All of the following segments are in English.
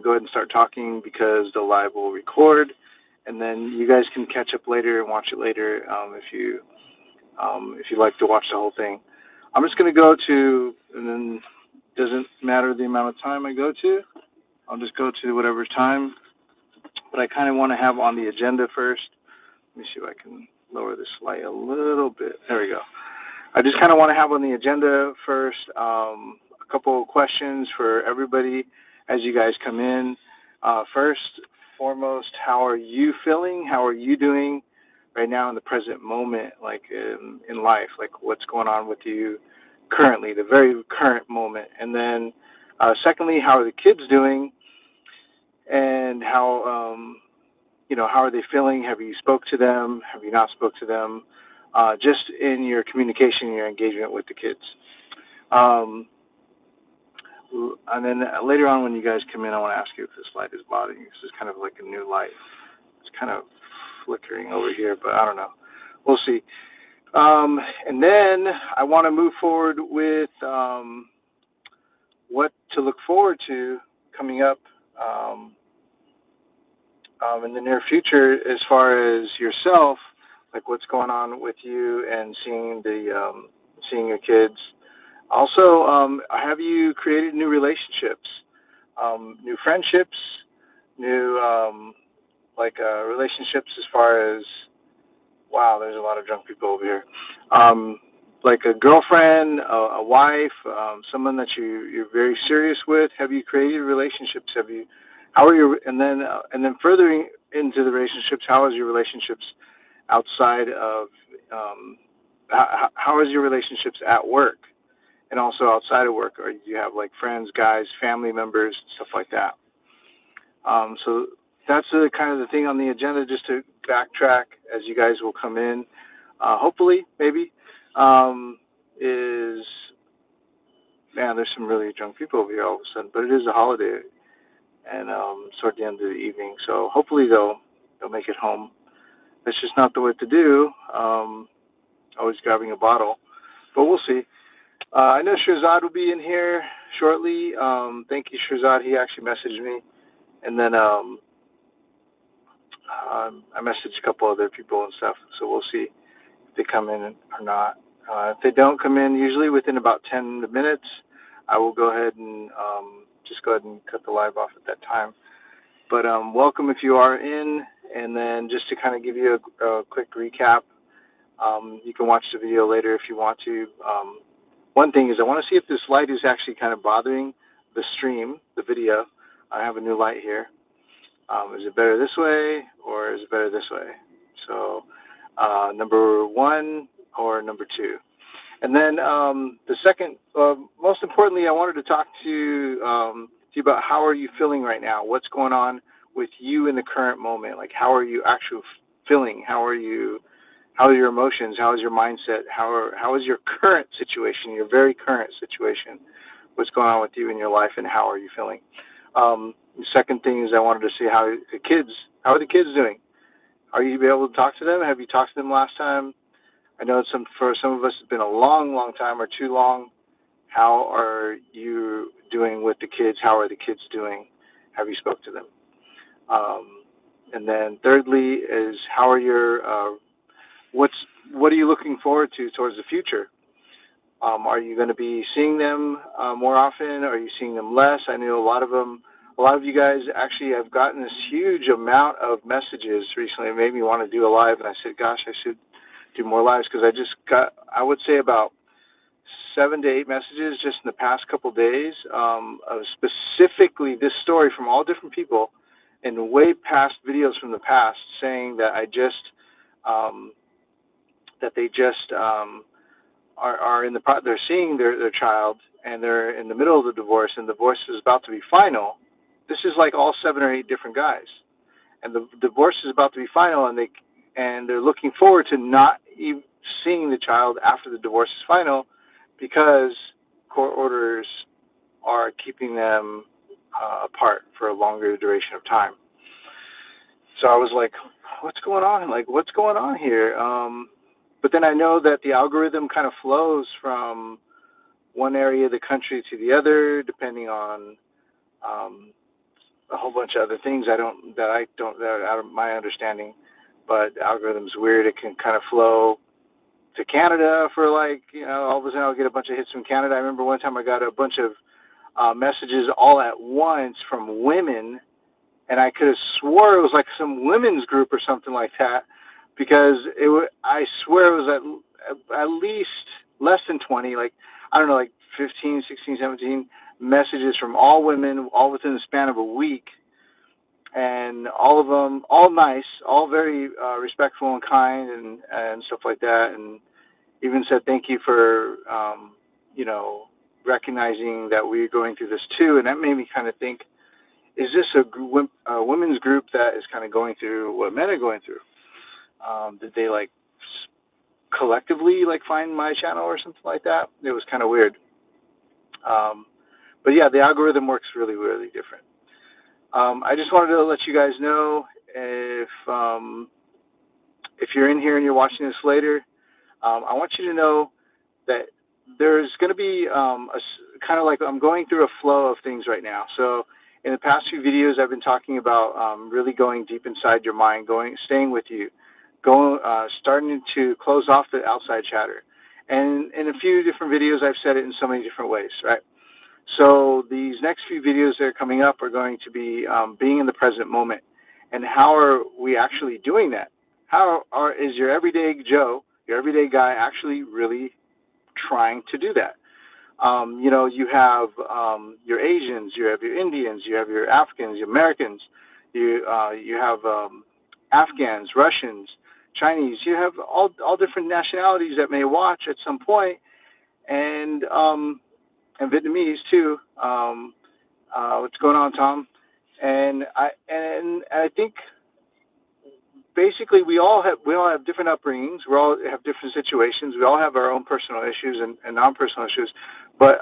go ahead and start talking because the live will record, and then you guys can catch up later and watch it later if you like to watch the whole thing. I'm just going to go to, and then doesn't matter the amount of time I go to. I'll just go to whatever time. But I kind of want to have on the agenda first. Let me see if I can lower this light a little bit. There we go. I just kind of want to have on the agenda first a couple of questions for everybody as you guys come in. First, foremost, how are you feeling? How are you doing right now in the present moment, like in life? Like what's going on with you currently, the very current moment? And then, secondly, how are the kids doing? And how are they feeling? Have you spoke to them? Have you not spoke to them? Just in your communication, your engagement with the kids. Um, and then later on, when you guys come in, I want to ask you if this light is bothering you. This is kind of like a new light. It's kind of flickering over here, but I don't know. We'll see. And then I want to move forward with what to look forward to coming up um, in the near future as far as yourself, like what's going on with you and seeing your kids. Also, have you created new relationships, new friendships, new relationships as far as wow, there's a lot of drunk people over here. Um, like a girlfriend, a wife, someone that you're very serious with. Have you created relationships? Have you? How are your and then furthering into the relationships? How is your relationships outside of? How is your relationships at work and also outside of work? Or do you have like friends, guys, family members, stuff like that? So that's the kind of the thing on the agenda, just to backtrack as you guys will come in. Hopefully, maybe, is man, there's some really drunk people over here all of a sudden, but it is a holiday and it's toward the end of the evening, so hopefully they'll make it home. That's just not the way to do. Always grabbing a bottle, but we'll see. I know Shirzad will be in here shortly. Thank you, Shirzad. He actually messaged me, and then I messaged a couple other people and stuff, so we'll see if they come in or not. If they don't come in, usually within about 10 minutes, I will go ahead and just go ahead and cut the live off at that time. But welcome if you are in, and then just to kind of give you a quick recap, you can watch the video later if you want to. One thing is I want to see if this light is actually kind of bothering the stream, the video. I have a new light here. Is it better this way or is it better this way? So number one or number two. And then the second, most importantly, I wanted to talk to you about how are you feeling right now? What's going on with you in the current moment? Like how are you actually feeling? How are your emotions? How is your mindset? How is your current situation, your very current situation? What's going on with you in your life and how are you feeling? The second thing is I wanted to see how are the kids doing? Are you able to talk to them? Have you talked to them last time? I know for some of us it's been a long, long time or too long. How are you doing with the kids? How are the kids doing? Have you spoke to them? Um, and then thirdly is how are your what are you looking forward to towards the future? Are you going to be seeing them more often? Are you seeing them less? I know a lot of you guys actually have gotten this huge amount of messages recently. It made me want to do a live, and I said, gosh, I should do more lives because I just got, I would say about 7 to 8 messages just in the past couple days of specifically this story from all different people and way past videos from the past saying that um, they just are in they're seeing their child and they're in the middle of the divorce and the divorce is about to be final. This is like all 7 or 8 different guys, and the divorce is about to be final, and they're looking forward to not even seeing the child after the divorce is final because court orders are keeping them apart for a longer duration of time. So I was like, what's going on? Like, what's going on here? But then I know that the algorithm kind of flows from one area of the country to the other, depending on um, a whole bunch of other things that are out of my understanding. But the algorithm's weird. It can kind of flow to Canada for like, all of a sudden I'll get a bunch of hits from Canada. I remember one time I got a bunch of messages all at once from women, and I could have swore it was like some women's group or something like that, because I swear it was at least less than 20, like, I don't know, like 15, 16, 17 messages from all women, all within the span of a week. And all of them, all nice, all very respectful and kind and stuff like that. And even said thank you for, recognizing that we're going through this too. And that made me kind of think, is this a women's group that is kind of going through what men are going through? Did they like collectively like find my channel or something like that? It was kind of weird. But yeah, the algorithm works really, really different. I just wanted to let you guys know, if you're in here and you're watching this later, I want you to know that there's going to be kind of like, I'm going through a flow of things right now. So in the past few videos, I've been talking about really going deep inside your mind, staying with you, starting to close off the outside chatter. And in a few different videos, I've said it in so many different ways, right? So these next few videos that are coming up are going to be being in the present moment. And how are we actually doing that? Is your everyday Joe, your everyday guy, actually really trying to do that? You have your Asians, you have your Indians, you have your Africans, your Americans, you have Afghans, Russians, Chinese. You have all different nationalities that may watch at some point, and Vietnamese too. What's going on, Tom? And I think basically we all have different upbringings. We all have different situations. We all have our own personal issues and non-personal issues. But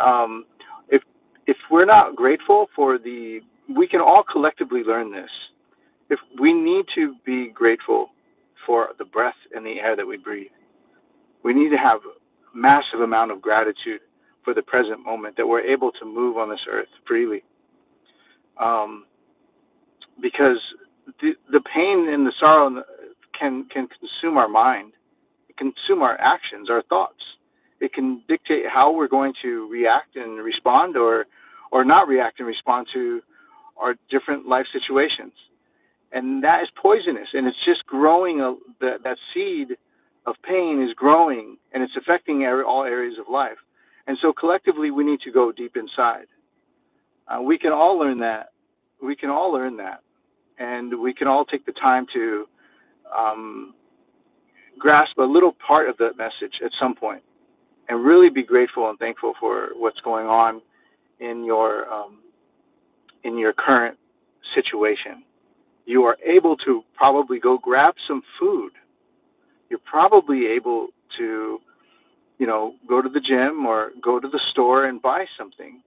if we're not grateful we can all collectively learn this. If we need to be grateful for the breath and the air that we breathe, we need to have a massive amount of gratitude for the present moment, that we're able to move on this earth freely. Because the pain and the sorrow can consume our mind, it can consume our actions, our thoughts. It can dictate how we're going to react and respond, or not react and respond to our different life situations. And that is poisonous, and it's just growing. That seed of pain is growing, and it's affecting all areas of life. And so collectively, we need to go deep inside. We can all learn that. We can all learn that. And we can all take the time to grasp a little part of the message at some point, and really be grateful and thankful for what's going on in your current situation. You are able to probably go grab some food. You're probably able to, go to the gym or go to the store and buy something.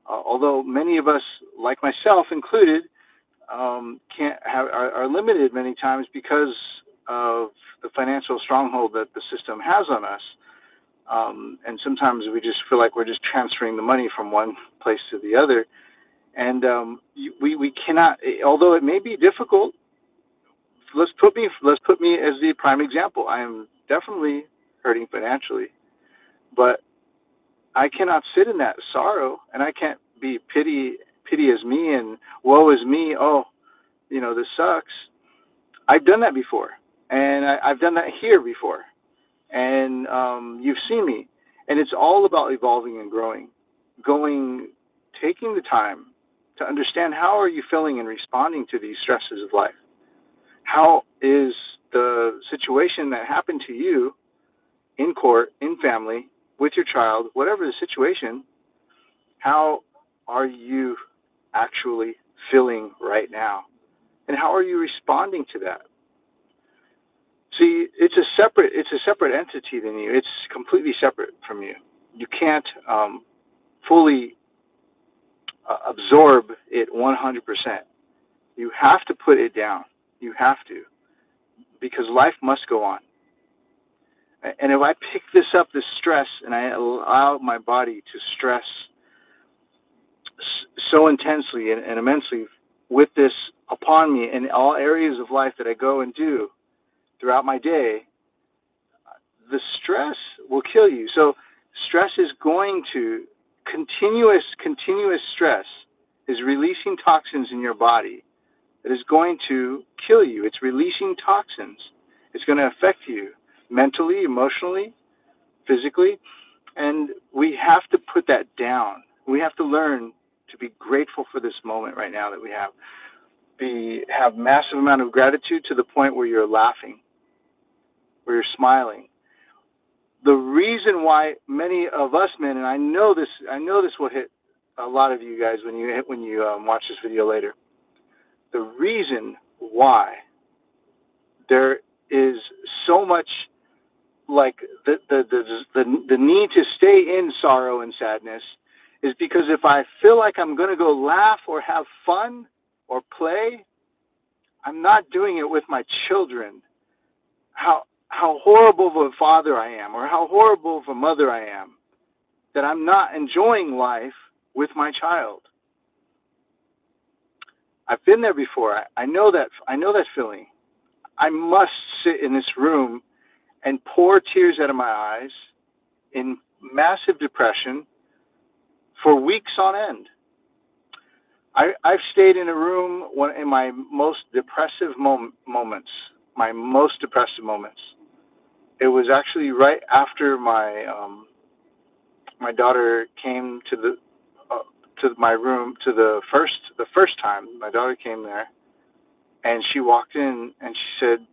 Although many of us, like myself included, are limited many times because of the financial stronghold that the system has on us. And sometimes we just feel like we're just transferring the money from one place to the other. And we cannot, although it may be difficult. Let's put me as the prime example. I am definitely hurting financially, but I cannot sit in that sorrow, and I can't be pity as me and woe is me. Oh, this sucks. I've done that before, and I've done that here before, and you've seen me. And it's all about evolving and growing, taking the time to understand how are you feeling and responding to these stresses of life. How is the situation that happened to you in court, in family, with your child, whatever the situation, how are you actually feeling right now? And how are you responding to that? See, it's a separate entity than you. It's completely separate from you. You can't fully absorb it 100%. You have to put it down. You have to, because life must go on. And if I pick this stress, and I allow my body to stress so intensely and immensely with this upon me in all areas of life that I go and do throughout my day, the stress will kill you. So stress is going to, continuous stress is releasing toxins in your body that is going to kill you. It's releasing toxins. It's going to affect you mentally, emotionally, physically. And we have to put that down. We have to learn to be grateful for this moment right now that we have. Have massive amount of gratitude to the point where you're laughing, where you're smiling. The reason why many of us men, and I know this will hit a lot of you guys when you watch this video later. The reason why there is so much like the need to stay in sorrow and sadness is because if I feel like I'm going to go laugh or have fun or play, I'm not doing it with my children. How horrible of a father I am, or how horrible of a mother I am, that I'm not enjoying life with my child. I've been there before. I know that feeling. I must sit in this room and pour tears out of my eyes in massive depression for weeks on end. I've stayed in a room in my most depressive moments. It was actually right after my daughter came to my room the first time. My daughter came there, and she walked in and she said,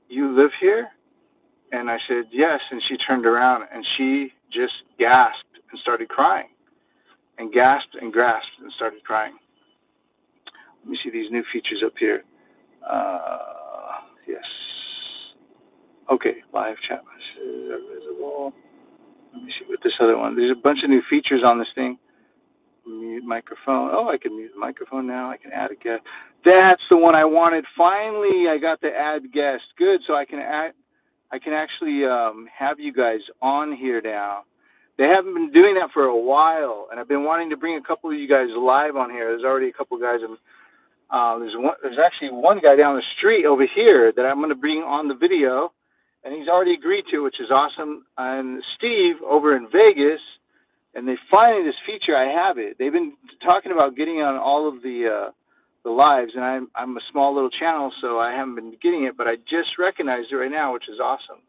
"You live here?" And I said, "Yes." And she turned around and she just gasped and started crying, and gasped and grasped and started crying. Let me see these new features up here. Yes. Okay, live chat messages are visible. Let me see what this other one. There's a bunch of new features on this thing. Mute microphone. Oh, I can mute the microphone now. I can add a guest. That's the one I wanted. Finally, I got the add guest. Good. So I can actually have you guys on here now. They haven't been doing that for a while, and I've been wanting to bring a couple of you guys live on here. There's already a couple of guys. There's actually one guy down the street over here that I'm going to bring on the video, and he's already agreed to, which is awesome. And Steve over in Vegas, and they finally, this feature, I have it. They've been talking about getting on all of the lives, and I'm a small little channel, so I haven't been getting it, but I just recognized it right now, which is awesome.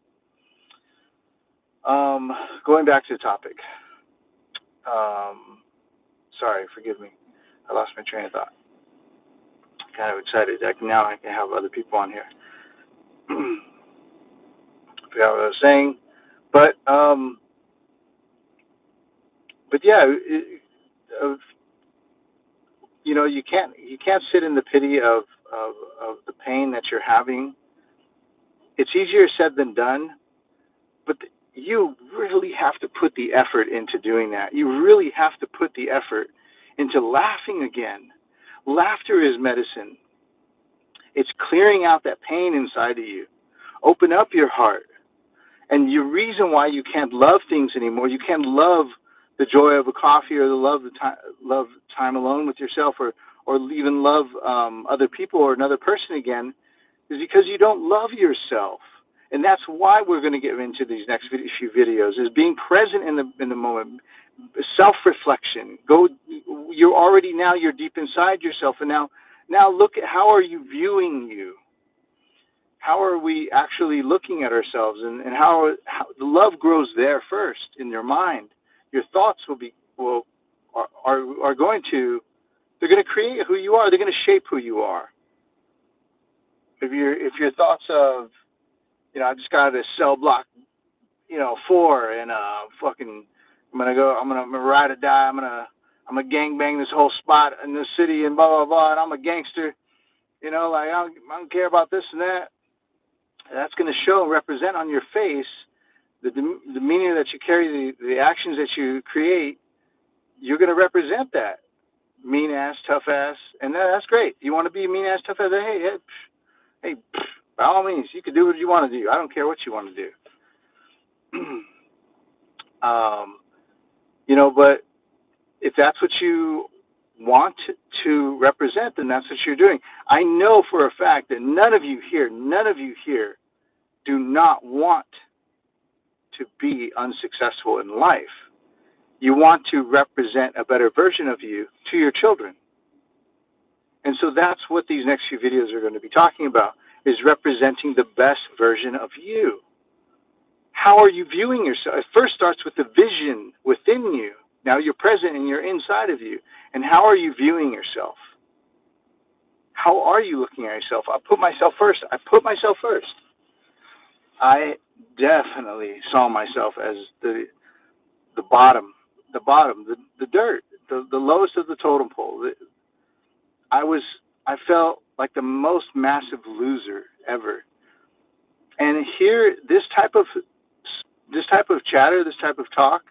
Going back to the topic. Sorry, forgive me. I lost my train of thought. Kind of excited. Now I can have other people on here. I forgot what I was saying, but yeah, you can't sit in the pity of the pain that you're having. It's easier said than done, but you really have to put the effort into doing that. You really have to put the effort into laughing again. Laughter is medicine. It's clearing out that pain inside of you. Open up your heart. And your reason why you can't love things anymore, you can't love the joy of a coffee, or love time alone with yourself, or even love other people or another person again, is because you don't love yourself. And that's why we're going to get into these next few videos, is being present in the moment, self-reflection. You're deep inside yourself, and now look at how are you viewing you. How are we actually looking at ourselves, and how the love grows there first in your mind. Your thoughts are going to create who you are. They're going to shape who you are. If your thoughts of, I just got to cell block, 4, and I'm gonna ride or die. I'm gonna gangbang this whole spot in this city and blah blah blah, and I'm a gangster. I don't care about this and that. That's going to show and represent on your face the demeanor that you carry, the actions that you create. You're going to represent that mean ass, tough ass, and that's great. You want to be mean ass, tough ass? Hey, by all means, you can do what you want to do. I don't care what you want to do. But if that's what you want to represent, then that's what you're doing. I know for a fact that none of you here do not want to be unsuccessful in life. You want to represent a better version of you to your children. And so that's what these next few videos are going to be talking about, is representing the best version of you. How are you viewing yourself? It first starts with the vision within you. Now you're present and you're inside of you. And how are you viewing yourself? How are you looking at yourself? I put myself first. I definitely saw myself as the bottom, the dirt, the lowest of the totem pole. I felt like the most massive loser ever. And here, this type of chatter, this type of talk,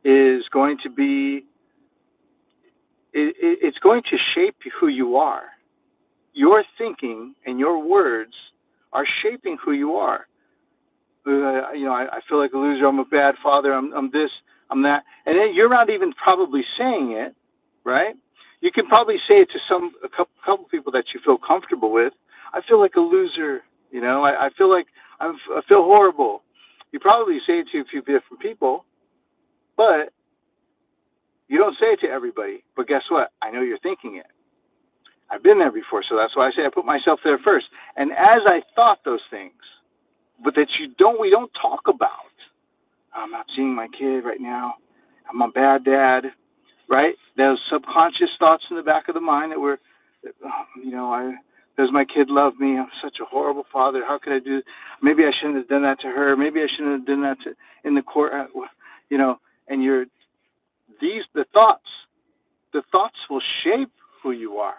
is going to be, it's going to shape who you are. Your thinking and your words are shaping who you are. I feel like a loser. I'm a bad father. I'm this. I'm that. And then you're not even probably saying it, right? You can probably say it to a couple people that you feel comfortable with. I feel like a loser. I feel like I feel horrible. You probably say it to a few different people, but you don't say it to everybody. But guess what? I know you're thinking it. I've been there before, so that's why I say I put myself there first. And as I thought those things, but that we don't talk about. I'm not seeing my kid right now. I'm a bad dad, right? Those subconscious thoughts in the back of the mind that were, does my kid love me? I'm such a horrible father. How could I do? Maybe I shouldn't have done that to her. Maybe I shouldn't have done that in the court. And the thoughts will shape who you are.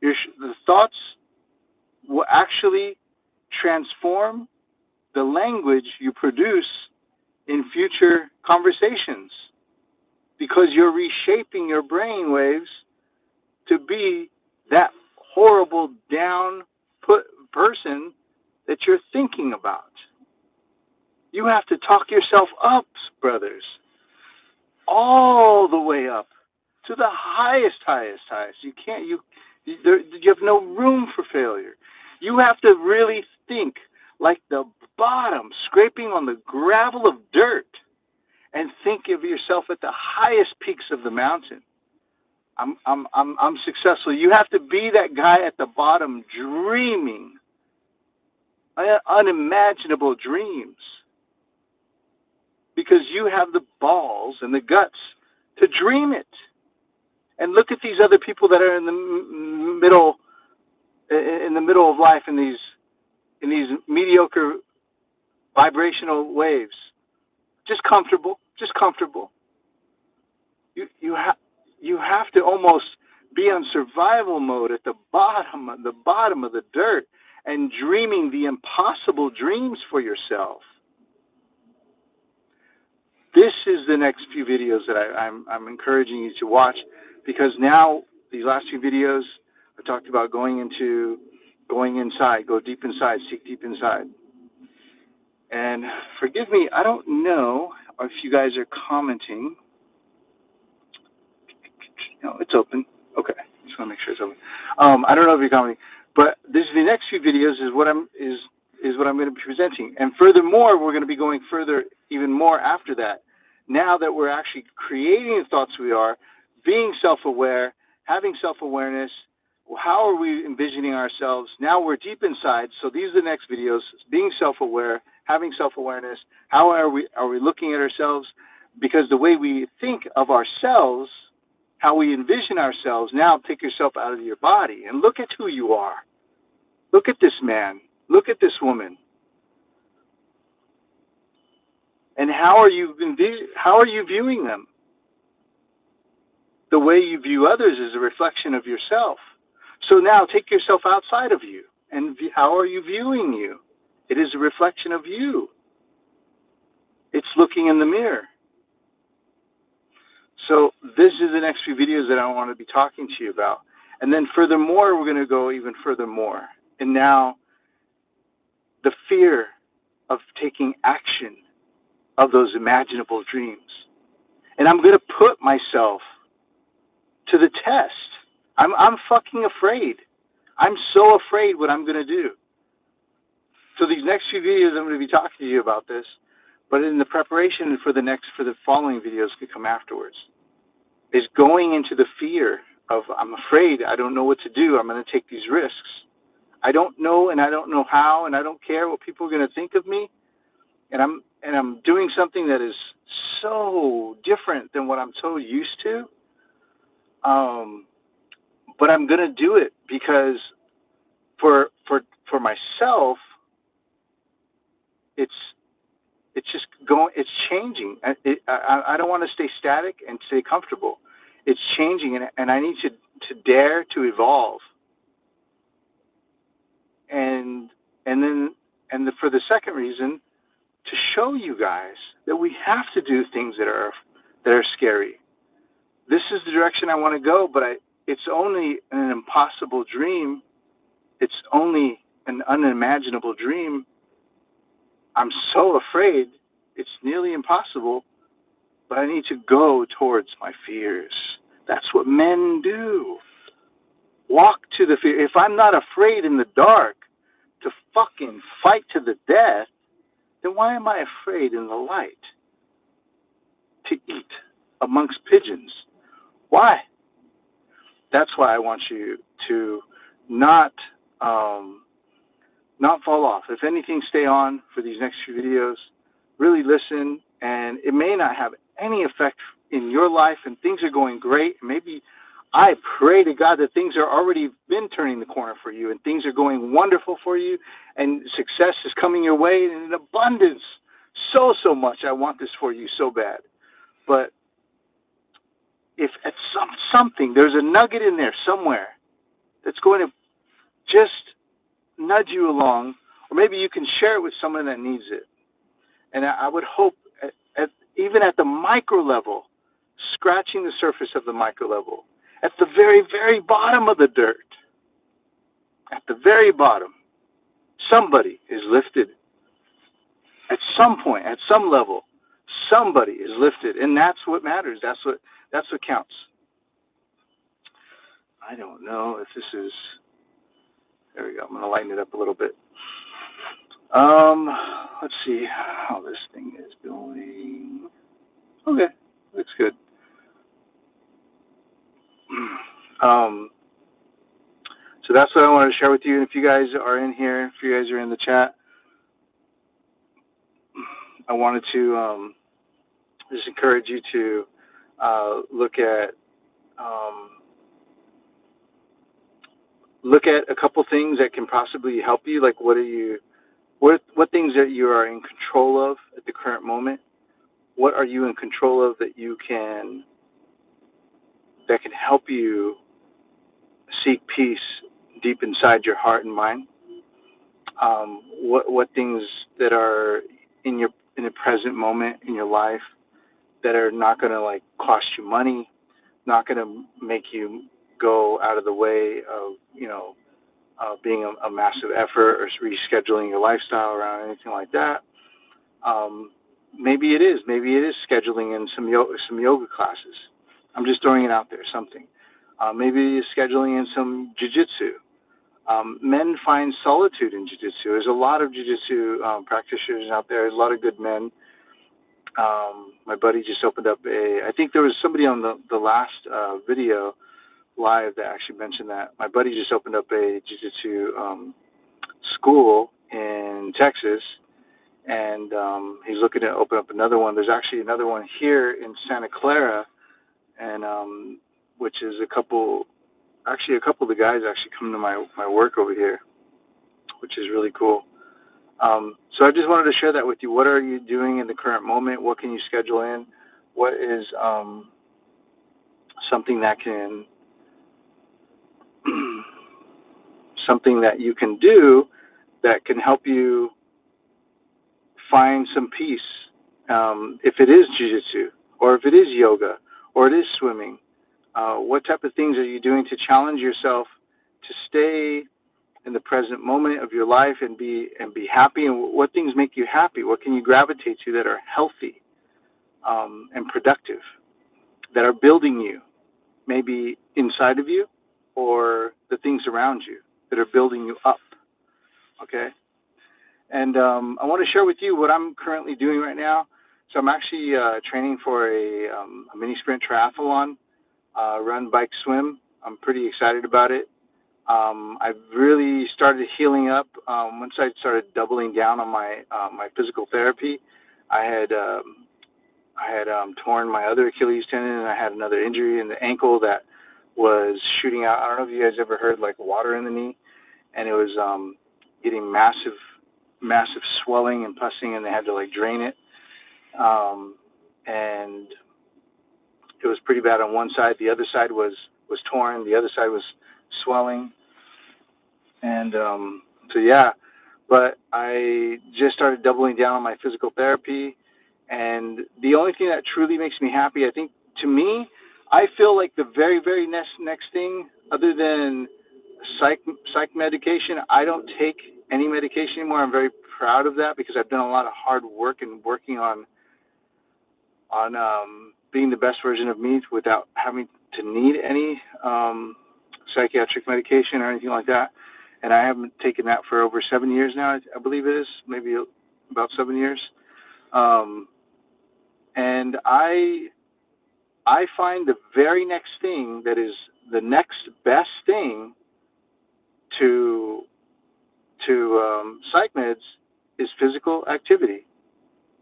The thoughts will actually transform the language you produce in future conversations, because you're reshaping your brain waves to be that horrible down put person that you're thinking about. You have to talk yourself up, brothers, all the way up to the highest. You can't. You have no room for failure. You have to really think like the bottom, scraping on the gravel of dirt, and think of yourself at the highest peaks of the mountain. I'm successful. You have to be that guy at the bottom, dreaming unimaginable dreams, because you have the balls and the guts to dream it. And look at these other people that are in the middle of life, in these mediocre vibrational waves, just comfortable. You have to almost be on survival mode at the bottom of the dirt, and dreaming the impossible dreams for yourself. This is the next few videos that I'm encouraging you to watch, because now these last few videos I talked about going inside, go deep inside, seek deep inside. And forgive me, I don't know if you guys are commenting. No, it's open. Okay, just want to make sure it's open. I don't know if you're commenting, but the next few videos is what I'm going to be presenting. And furthermore, we're going to be going further, even more after that. Now that we're actually creating the thoughts we are, being self-aware, having self-awareness, how are we envisioning ourselves? Now we're deep inside. So these are the next videos: being self-aware, having self-awareness. How are we looking at ourselves? Because the way we think of ourselves, how we envision ourselves. Now take yourself out of your body and look at who you are. Look at this man. Look at this woman. And how are you viewing them? The way you view others is a reflection of yourself. So now take yourself outside of you, and how are you viewing you? It is a reflection of you. It's looking in the mirror. So this is the next few videos that I want to be talking to you about. And then furthermore, we're going to go even furthermore. And now the fear of taking action of those imaginable dreams. And I'm going to put myself to the test. I'm fucking afraid. I'm so afraid what I'm going to do. So these next few videos, I'm going to be talking to you about this, but in the preparation for the following videos could come afterwards, is going into the fear of, I'm afraid, I don't know what to do, I'm going to take these risks. I don't know, and I don't know how, and I don't care what people are going to think of me, and I'm doing something that is so different than what I'm so used to. But I'm going to do it because for myself, it's just going. It's changing. I don't want to stay static and stay comfortable. It's changing, and I need to dare to evolve. And for the second reason, to show you guys that we have to do things that are scary. This is the direction I want to go, but it's only an impossible dream. It's only an unimaginable dream. I'm so afraid it's nearly impossible, but I need to go towards my fears. That's what men do. Walk to the fear. If I'm not afraid in the dark to fucking fight to the death, then why am I afraid in the light to eat amongst pigeons? Why? That's why I want you to not fall off. If anything, stay on for these next few videos. Really listen, and it may not have any effect in your life, and things are going great. Maybe I pray to God that things are already been turning the corner for you, and things are going wonderful for you, and success is coming your way in abundance. So much. I want this for you so bad. But if at something, there's a nugget in there somewhere that's going to just nudge you along, or maybe you can share it with someone that needs it. And I would hope, even at the micro level, scratching the surface of the micro level, at the very, very bottom of the dirt, at the very bottom, somebody is lifted. At some point, at some level, somebody is lifted, and that's what matters. That's what counts. I don't know if this is. There we go. I'm going to lighten it up a little bit. Let's see how this thing is going. Okay, looks good. So that's what I wanted to share with you. And if you guys are in here, if you guys are in the chat, I wanted to just encourage you to look at a couple things that can possibly help you. Like, what things that you are in control of at the current moment? What are you in control of that can help you seek peace deep inside your heart and mind? What things that are in the present moment in your life that are not going to cost you money, not going to make you go out of the way of being a massive effort or rescheduling your lifestyle around anything like that. Maybe it is scheduling in some yoga classes. I'm just throwing it out there, something. Maybe it's scheduling in some jiu-jitsu. Men find solitude in jiu-jitsu. There's a lot of jiu-jitsu practitioners out there. There's a lot of good men. My buddy just opened up I think there was somebody on the last video live that actually mentioned that. My buddy just opened up a jiu-jitsu school in Texas, and he's looking to open up another one. There's actually another one here in Santa Clara, and which is a couple of the guys actually come to my work over here, which is really cool. So I just wanted to share that with you. What are you doing in the current moment? What can you schedule in? What is something that you can do that can help you find some peace? If it is jiu-jitsu, or if it is yoga, or it is swimming, what type of things are you doing to challenge yourself to stay in the present moment of your life and be happy? And what things make you happy? What can you gravitate to that are healthy and productive? that are building you, maybe inside of you or the things around you that are building you up. Okay. And I want to share with you what I'm currently doing right now. So I'm actually training for a mini sprint triathlon, run, bike, swim. I'm pretty excited about it. I've really started healing up once I started doubling down on my physical therapy. I had torn my other Achilles tendon, and I had another injury in the ankle that was shooting out. I don't know if you guys ever heard like water in the knee, and it was getting massive swelling and pussing, and they had to like drain it. And it was pretty bad on one side. The other side was torn. The other side was swelling. And so yeah, but I just started doubling down on my physical therapy. And the only thing that truly makes me happy, I think, to me, I feel like the very, very next thing, other than psych medication, I don't take any medication anymore. I'm very proud of that because I've done a lot of hard work and working on being the best version of me without having to need any psychiatric medication or anything like that. And I haven't taken that for over 7 years now. I believe it is, maybe about 7 years. And I find the very next thing that is the next best thing to psych meds is physical activity,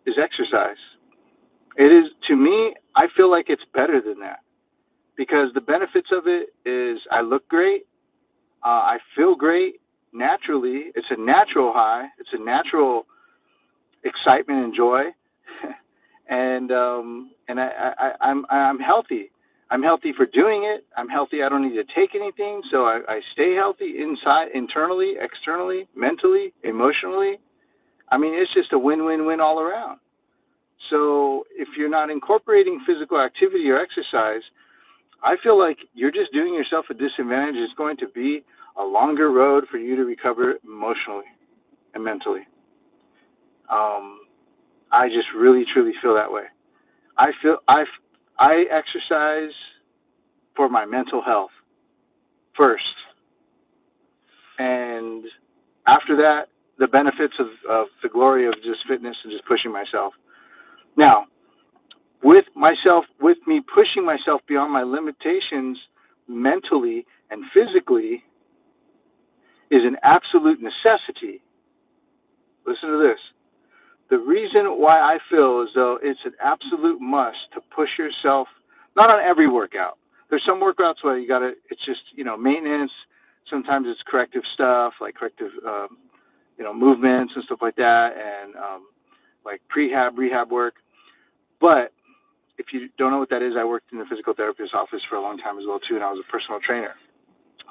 is exercise. It is, to me, I feel like it's better than that because the benefits of it is I look great, I feel great naturally. It's a natural high. It's a natural excitement and joy, and I'm healthy. I'm healthy for doing it. I'm healthy. I don't need to take anything, so I stay healthy inside, internally, externally, mentally, emotionally. I mean, it's just a win-win-win all around. So if you're not incorporating physical activity or exercise, I feel like you're just doing yourself a disadvantage. It's going to be a longer road for you to recover emotionally and mentally. I just really, truly feel that way. I exercise for my mental health first, and after that, the benefits of the glory of just fitness and just pushing myself. Now, with me pushing myself beyond my limitations mentally and physically is an absolute necessity. Listen to this. The reason why I feel as though it's an absolute must to push yourself, not on every workout. There's some workouts where it's just, maintenance. Sometimes it's corrective stuff, like corrective, movements and stuff like that, and like rehab work. But if you don't know what that is, I worked in the physical therapist's office for a long time as well too, and I was a personal trainer.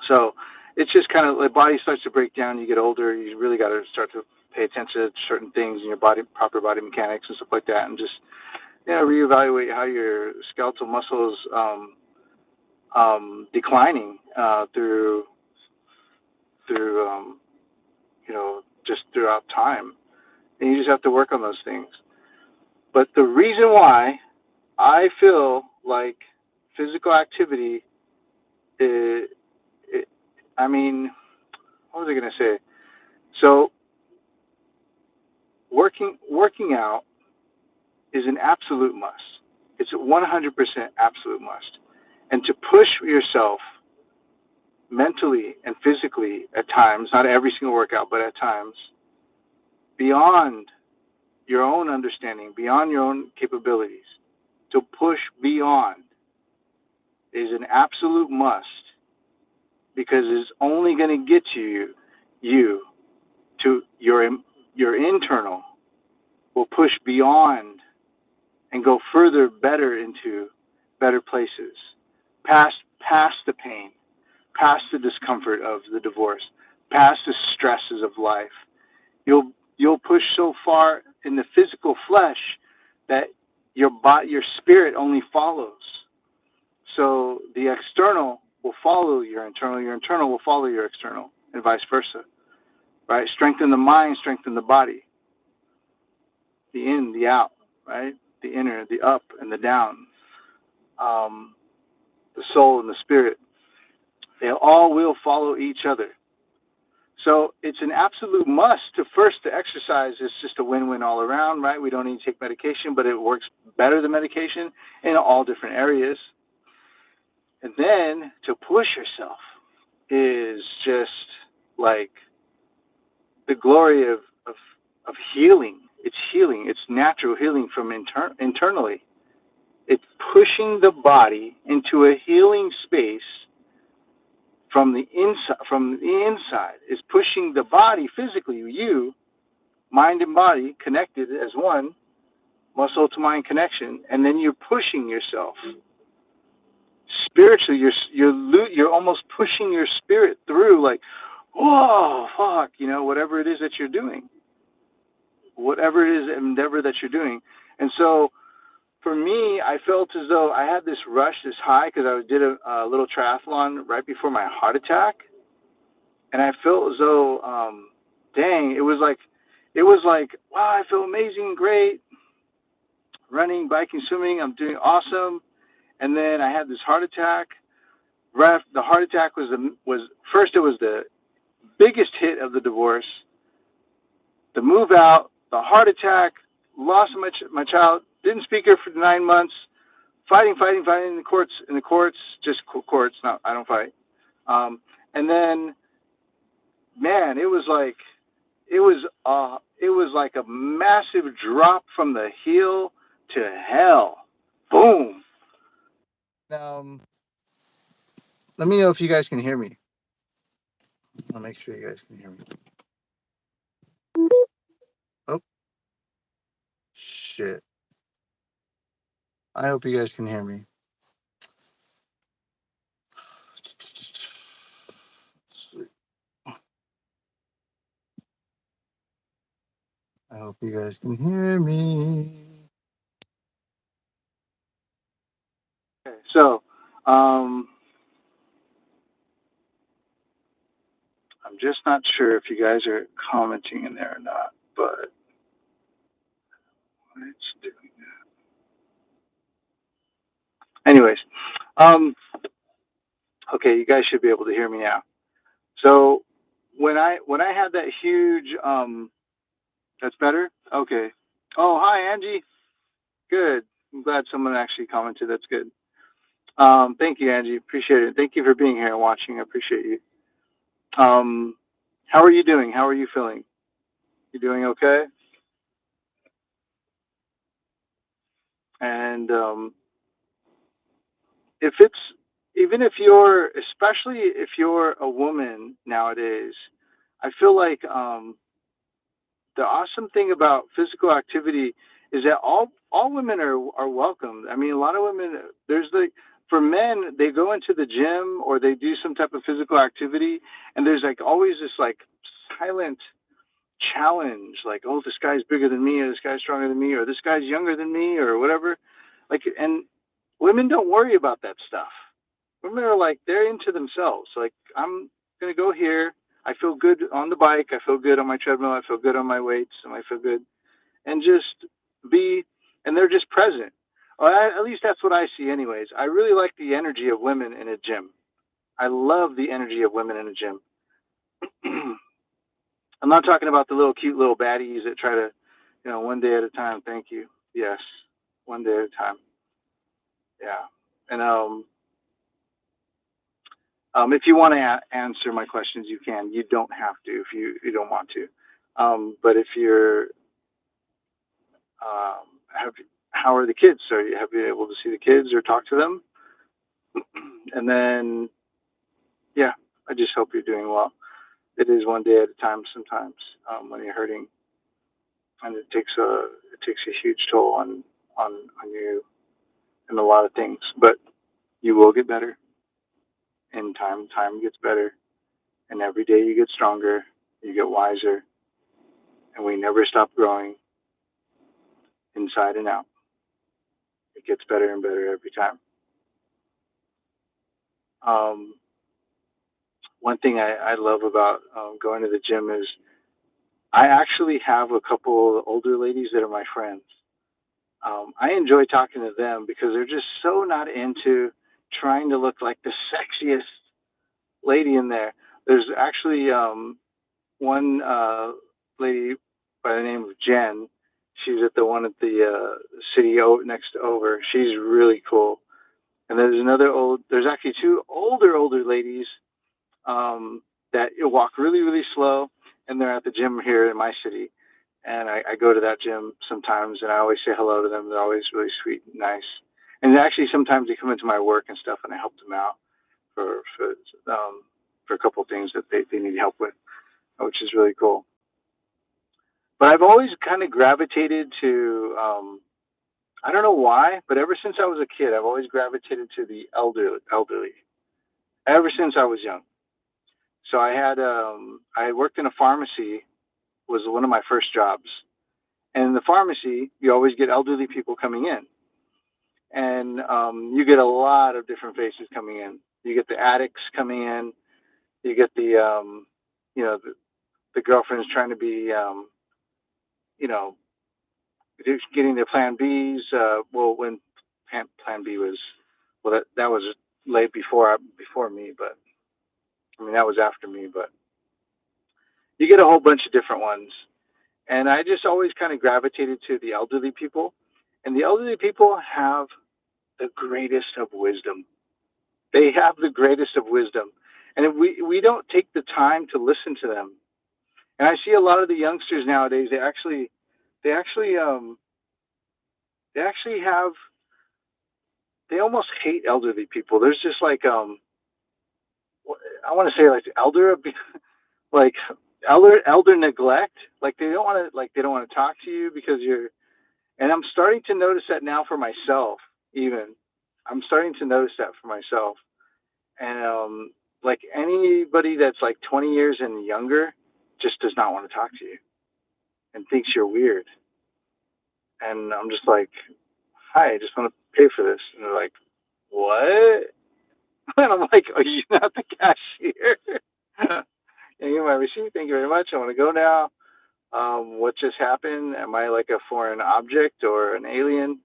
So it's just kind of the body starts to break down. You get older. You really got to start to pay attention to certain things in your body, proper body mechanics and stuff like that, and just reevaluate how your skeletal muscles declining through just throughout time, and you just have to work on those things. But the reason why I feel like physical activity, what was I going to say? So working out is an absolute must. It's a 100% absolute must. And to push yourself mentally and physically at times, not every single workout, but at times, beyond your own understanding, beyond your own capabilities, to push beyond is an absolute must, because it's only going to get you to your internal, will push beyond and go further, better into better places, past the pain, past the discomfort of the divorce, past the stresses of life. You'll push so far in the physical flesh that your spirit only follows. So the external will follow your internal will follow your external, and vice versa. Right? Strengthen the mind, strengthen the body. The in, the out, right? The inner, the up, and the down. the soul and the spirit, they all will follow each other. So it's an absolute must to exercise. It's just a win-win all around, right? We don't need to take medication, but it works better than medication in all different areas. And then to push yourself is just like the glory of healing. It's healing. It's natural healing from internally. It's pushing the body into a healing space from the inside. From the inside is pushing the body physically. You, mind and body, connected as one, muscle to mind connection, and then you're pushing yourself spiritually. You're almost pushing your spirit through, like, whoa, fuck, whatever it is that you're doing, whatever it is endeavor that you're doing. And so for me, I felt as though I had this rush, this high, because I did a little triathlon right before my heart attack, and I felt as though, dang, it was like, wow, I feel amazing, great, running, biking, swimming, I'm doing awesome, and then I had this heart attack. The heart attack was first, it was the biggest hit of the divorce, the move out, the heart attack, lost my child, didn't speak her for 9 months, fighting in the courts, just courts. No, I don't fight. And then, man, it was like a massive drop from the heel to hell. Boom. Let me know if you guys can hear me. I'll make sure you guys can hear me. Oh, shit. I hope you guys can hear me. I hope you guys can hear me. Okay, so I'm just not sure if you guys are commenting in there or not, but it's doing that. Anyways, okay, you guys should be able to hear me now. So when I had that huge that's better? Okay. Oh, hi Angie. Good. I'm glad someone actually commented. That's good. Thank you, Angie. Appreciate it. Thank you for being here and watching. I appreciate you. How are you doing? How are you feeling? You doing okay? And if it's even if you're, especially if you're a woman nowadays, I feel like the awesome thing about physical activity is that all women are welcome. I mean, a lot of women, for men, they go into the gym or they do some type of physical activity, and there's like always this like silent challenge, like, oh, this guy's bigger than me, or this guy's stronger than me, or this guy's younger than me, or whatever. Like, and women don't worry about that stuff. Women are like, they're into themselves. Like, I'm gonna go here. I feel good on the bike. I feel good on my treadmill. I feel good on my weights, and I feel good, and just be. And they're just present. At least that's what I see, anyways. I really like the energy of women in a gym. I love the energy of women in a gym. I'm not talking about the little cute little baddies that try to, one day at a time. Thank you. Yes, one day at a time. Yeah. And if you want to answer my questions, you can. You don't have to if you don't want to. But if you're, how are the kids? Have you been able to see the kids or talk to them? And then, yeah, I just hope you're doing well. It is one day at a time sometimes when you're hurting, and it takes a huge toll on you and a lot of things. But you will get better. In time gets better, and every day you get stronger, you get wiser, and we never stop growing inside and out. It gets better and better every time. One thing I love about going to the gym is I actually have a couple of older ladies that are my friends. I enjoy talking to them because they're just so not into trying to look like the sexiest lady in there. There's actually one lady by the name of Jen. She's at the one at the city next over. She's really cool. And there's actually two older ladies that walk really, really slow, and they're at the gym here in my city. And I go to that gym sometimes, and I always say hello to them. They're always really sweet and nice. And actually, sometimes they come into my work and stuff, and I help them out for for a couple of things that they need help with, which is really cool. But I've always kind of gravitated to I don't know why, but ever since I was a kid, I've always gravitated to the elderly. Ever since I was young. So I had worked in a pharmacy, was one of my first jobs. And in the pharmacy, you always get elderly people coming in, and you get a lot of different faces coming in. You get the addicts coming in. You get you know, the girlfriends trying to be, you know, getting their Plan Bs. Well, when Plan B was, well, that was late before me, but I mean that was after me. But you get a whole bunch of different ones, and I just always kind of gravitated to the elderly people, and the elderly people have the greatest of wisdom. They have the greatest of wisdom, and if we don't take the time to listen to them. And I see a lot of the youngsters nowadays. They actually they actually have they almost hate elderly people. There's just like I want to say like like elder neglect. Like they don't want to talk to you because you're. And I'm starting to notice that now for myself. Even I'm starting to notice that for myself. And like anybody that's like 20 years and younger just does not want to talk to you and thinks you're weird. And I'm just like, hi, I just want to pay for this. And they're like, what? And I'm like, are you not the cashier? And you my receipt. Thank you very much. I want to go now. What just happened? Am I like a foreign object or an alien?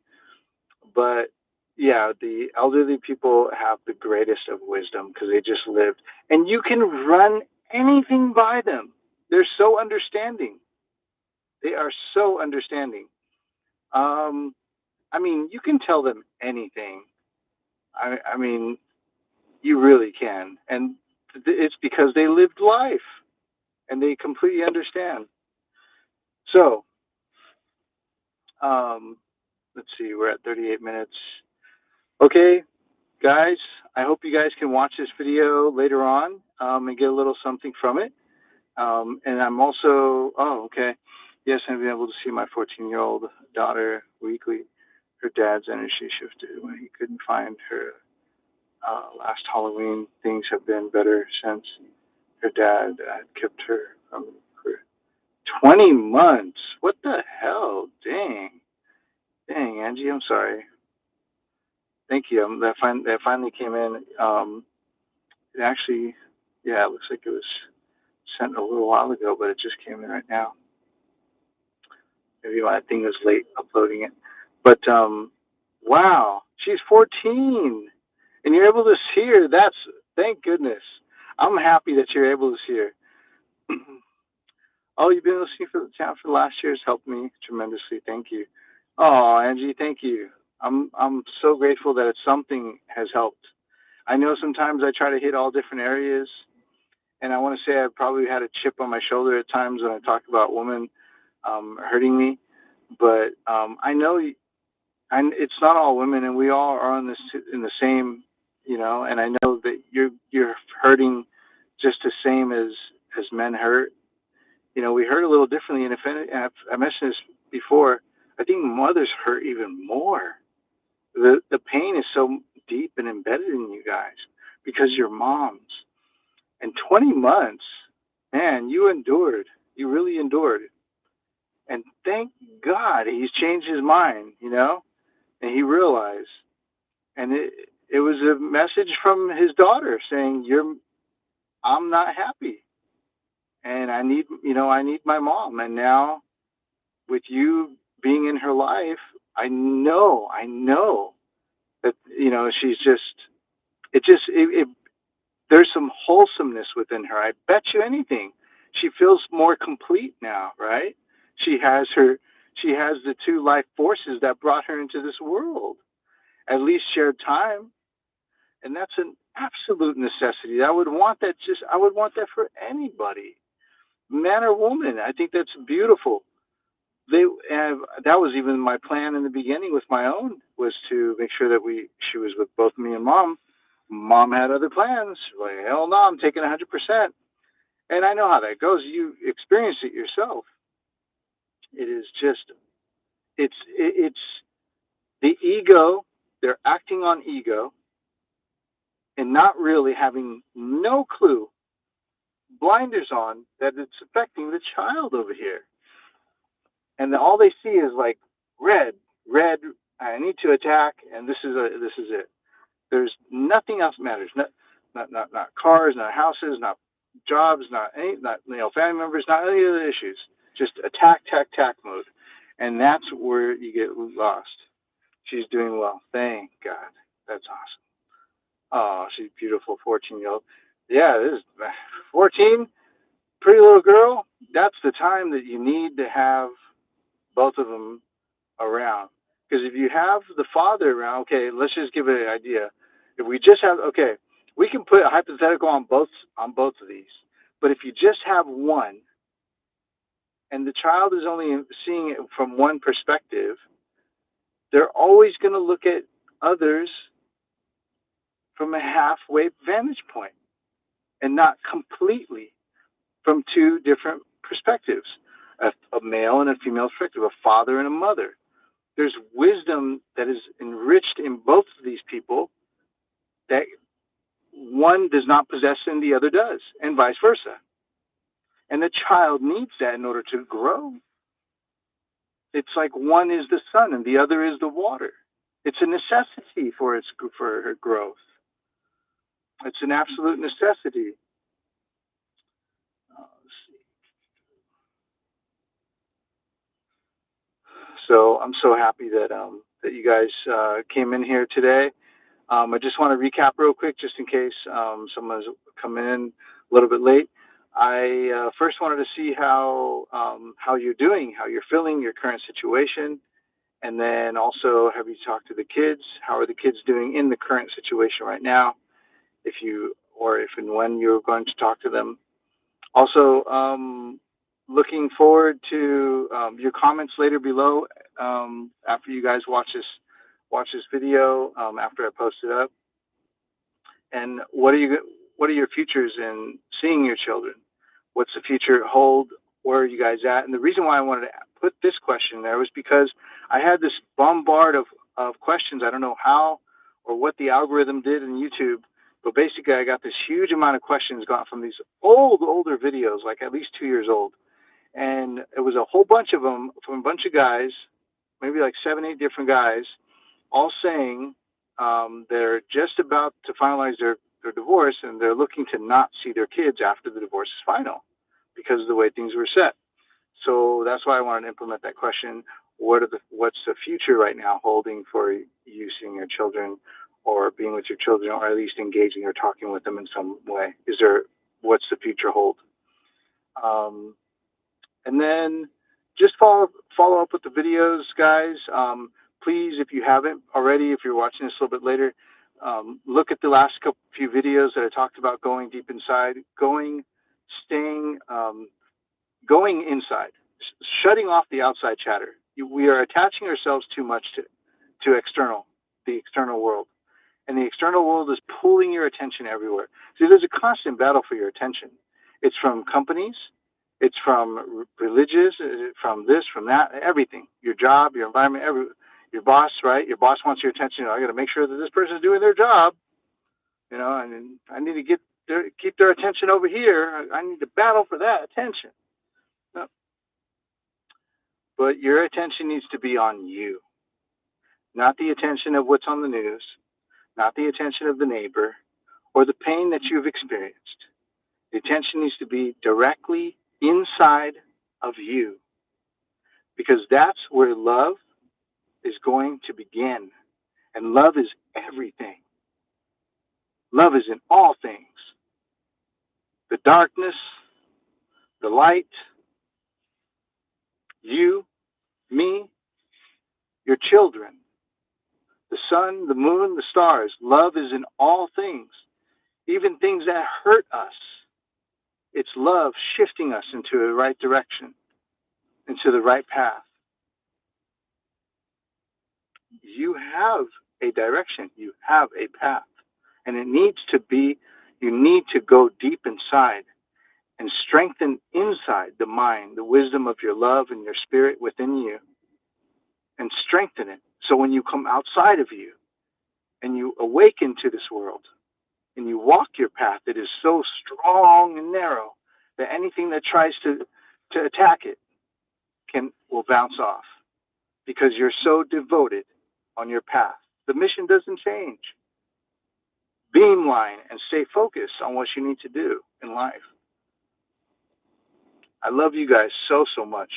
But yeah, the elderly people have the greatest of wisdom because they just lived, and you can run anything by them. They're so understanding. They are so understanding. Um, I mean, you can tell them anything. I mean, you really can, and it's because they lived life and they completely understand. So, um, let's see, we're at 38 minutes. Okay, guys, I hope you guys can watch this video later on and get a little something from it. And I'm also, oh, okay. Yes, I've been able to see my 14-year-old daughter weekly. Her dad's energy shifted when he couldn't find her last Halloween. Things have been better since her dad had kept her from for 20 months. What the hell? Dang. Dang, Angie, I'm sorry. Thank you. That finally came in. It actually, yeah, it looks like it was sent a little while ago, but it just came in right now. Maybe my thing was late uploading it. But wow, she's 14, and you're able to see her. That's thank goodness. I'm happy that you're able to see her. Oh, you've been listening for the channel for the last year has helped me tremendously. Thank you. Oh, Angie, thank you. I'm so grateful that it's something has helped. I know sometimes I try to hit all different areas, and I want to say I've probably had a chip on my shoulder at times when I talk about women hurting me. But I know it's not all women, and we all are on this in the same, you know. And I know that you're hurting just the same as men hurt. You know, we hurt a little differently, and if any, I mentioned this before, I think mothers hurt even more. The pain is so deep and embedded in you guys because you're moms. And 20 months, man, you endured. You really endured. And thank God he's changed his mind, you know, and he realized. And it was a message from his daughter saying, I'm not happy. And I need my mom. And now with you being in her life, I know that, she's just, there's some wholesomeness within her. I bet you anything. She feels more complete now, right? She has her, she has the two life forces that brought her into this world. At least shared time. And that's an absolute necessity. I would want that for anybody, man or woman. I think that's beautiful. They have, that was even my plan in the beginning with my own, was to make sure that she was with both me and mom. Mom had other plans. Like, hell no, I'm taking 100%. And I know how that goes. You experience it yourself. It is just, it's the ego. They're acting on ego and not really having no clue, blinders on, that it's affecting the child over here. And all they see is like red, red. I need to attack, and this is it. There's nothing else matters. Not cars, not houses, not jobs, not family members, not any other issues. Just attack, tack mode, and that's where you get lost. She's doing well. Thank God. That's awesome. Oh, she's beautiful, 14-year-old. Yeah, this is 14, pretty little girl. That's the time that you need to have both of them around. Because if you have the father around, okay, let's just give it an idea. If we just have, okay, we can put a hypothetical on both of these. But if you just have one, and the child is only seeing it from one perspective, they're always going to look at others from a halfway vantage point and not completely from two different perspectives, a male and a female perspective, a father and a mother. There's wisdom that is enriched in both of these people that one does not possess and the other does, and vice versa. And the child needs that in order to grow. It's like one is the sun and the other is the water. It's a necessity for her growth. It's an absolute necessity. So I'm so happy that you guys came in here today. I just want to recap real quick, just in case someone's coming in a little bit late. I first wanted to see how you're doing, how you're feeling, your current situation, and then also have you talked to the kids? How are the kids doing in the current situation right now? If and when you're going to talk to them. Also, looking forward to your comments later below after you guys watch this video after I post it up. And what are your futures in seeing your children? What's the future hold? Where are you guys at? And the reason why I wanted to put this question there was because I had this bombard of questions. I don't know how or what the algorithm did in YouTube, but basically I got this huge amount of questions got from these older videos, like at least 2 years old. And it was a whole bunch of them from a bunch of guys, maybe like 7, 8 different guys, all saying they're just about to finalize their divorce and they're looking to not see their kids after the divorce is final because of the way things were set. So that's why I wanted to implement that question. What's the future right now holding for you seeing your children or being with your children, or at least engaging or talking with them in some way? What's the future hold? And then just follow up with the videos, guys. Please, if you haven't already, if you're watching this a little bit later, look at the last few videos that I talked about going deep inside, going inside, shutting off the outside chatter. We are attaching ourselves too much to the external world. And the external world is pulling your attention everywhere. See, there's a constant battle for your attention. It's from companies, it's from religious, from this, from that, everything. Your job, your environment, your boss, right? Your boss wants your attention. I got to make sure that this person is doing their job. And I need to keep their attention over here. I need to battle for that attention. No. But your attention needs to be on you, not the attention of what's on the news, not the attention of the neighbor, or the pain that you've experienced. The attention needs to be directly inside of you, because that's where love is going to begin. And love is everything. Love is in all things. The darkness, the light, you, me, your children, the sun, the moon, the stars. Love is in all things, even things that hurt us. It's love shifting us into the right direction, into the right path. You have a direction, you have a path, and it needs to be, you need to go deep inside and strengthen inside the mind, the wisdom of your love and your spirit within you, and strengthen it. So when you come outside of you and you awaken to this world and you walk your path that is so strong and narrow that anything that tries to attack it will bounce off because you're so devoted on your path. The mission doesn't change. Beamline and stay focused on what you need to do in life. I love you guys so much.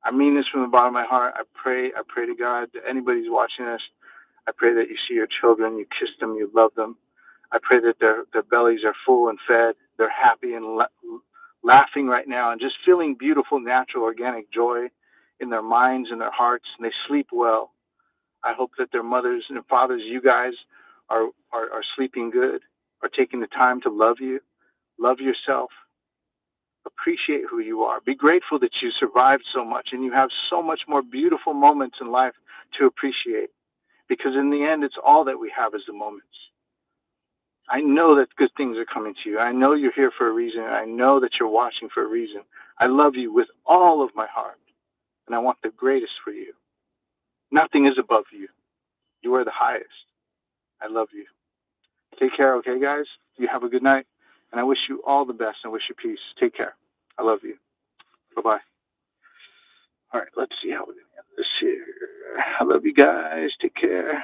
I mean this from the bottom of my heart. I pray to God that anybody's watching this, I pray that you see your children, you kiss them, you love them. I pray that their bellies are full and fed. They're happy and laughing right now and just feeling beautiful, natural, organic joy in their minds and their hearts, and they sleep well. I hope that their mothers and fathers, you guys, are sleeping good, are taking the time to love you, love yourself, appreciate who you are. Be grateful that you survived so much and you have so much more beautiful moments in life to appreciate. Because in the end, it's all that we have is the moments. I know that good things are coming to you. I know you're here for a reason. I know that you're watching for a reason. I love you with all of my heart, and I want the greatest for you. Nothing is above you. You are the highest. I love you. Take care, okay, guys? You have a good night, and I wish you all the best and wish you peace. Take care. I love you. Bye-bye. All right, let's see how we're going to end this here. I love you guys. Take care.